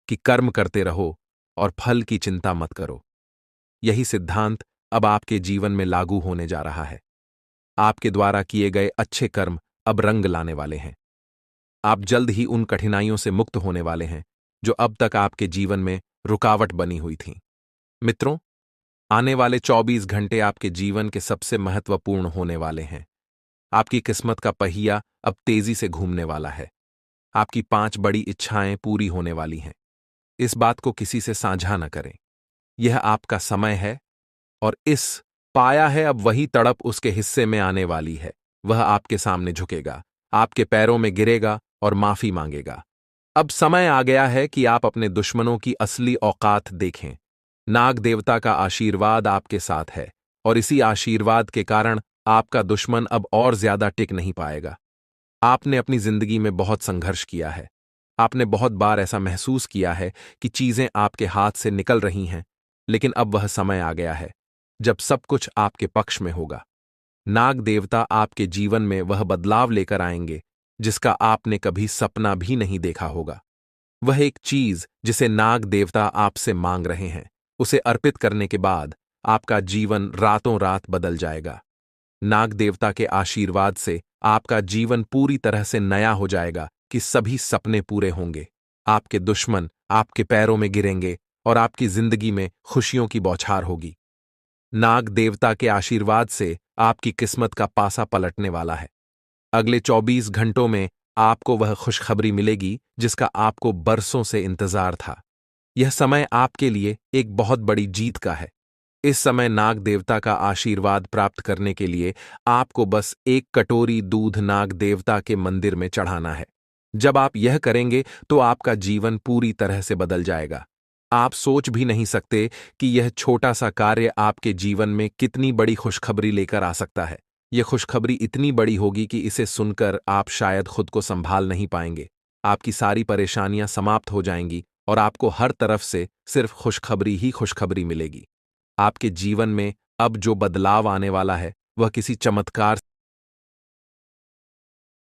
कि कर्म करते रहो और फल की चिंता मत करो। यही सिद्धांत अब आपके जीवन में लागू होने जा रहा है। आपके द्वारा किए गए अच्छे कर्म अब रंग लाने वाले हैं। आप जल्द ही उन कठिनाइयों से मुक्त होने वाले हैं जो अब तक आपके जीवन में रुकावट बनी हुई थीं। मित्रों, आने वाले 24 घंटे आपके जीवन के सबसे महत्वपूर्ण होने वाले हैं। आपकी किस्मत का पहिया अब तेजी से घूमने वाला है। आपकी 5 बड़ी इच्छाएं पूरी होने वाली हैं। इस बात को किसी से साझा न करें। यह आपका समय है, और इस पाया है अब वही तड़प उसके हिस्से में आने वाली है। वह आपके सामने झुकेगा, आपके पैरों में गिरेगा और माफी मांगेगा। अब समय आ गया है कि आप अपने दुश्मनों की असली औकात देखें। नाग देवता का आशीर्वाद आपके साथ है, और इसी आशीर्वाद के कारण आपका दुश्मन अब और ज्यादा टिक नहीं पाएगा। आपने अपनी जिंदगी में बहुत संघर्ष किया है। आपने बहुत बार ऐसा महसूस किया है कि चीजें आपके हाथ से निकल रही हैं, लेकिन अब वह समय आ गया है जब सब कुछ आपके पक्ष में होगा। नाग देवता आपके जीवन में वह बदलाव लेकर आएंगे जिसका आपने कभी सपना भी नहीं देखा होगा। वह एक चीज जिसे नाग देवता आपसे मांग रहे हैं, उसे अर्पित करने के बाद आपका जीवन रातों रात बदल जाएगा। नाग देवता के आशीर्वाद से आपका जीवन पूरी तरह से नया हो जाएगा कि सभी सपने पूरे होंगे। आपके दुश्मन आपके पैरों में गिरेंगे और आपकी जिंदगी में खुशियों की बौछार होगी। नाग देवता के आशीर्वाद से आपकी किस्मत का पासा पलटने वाला है। अगले 24 घंटों में आपको वह खुशखबरी मिलेगी जिसका आपको बरसों से इंतजार था। यह समय आपके लिए एक बहुत बड़ी जीत का है। इस समय नाग देवता का आशीर्वाद प्राप्त करने के लिए आपको बस 1 कटोरी दूध नाग देवता के मंदिर में चढ़ाना है। जब आप यह करेंगे तो आपका जीवन पूरी तरह से बदल जाएगा। आप सोच भी नहीं सकते कि यह छोटा सा कार्य आपके जीवन में कितनी बड़ी खुशखबरी लेकर आ सकता है। यह खुशखबरी इतनी बड़ी होगी कि इसे सुनकर आप शायद खुद को संभाल नहीं पाएंगे। आपकी सारी परेशानियां समाप्त हो जाएंगी और आपको हर तरफ से सिर्फ खुशखबरी ही खुशखबरी मिलेगी। आपके जीवन में अब जो बदलाव आने वाला है वह किसी चमत्कार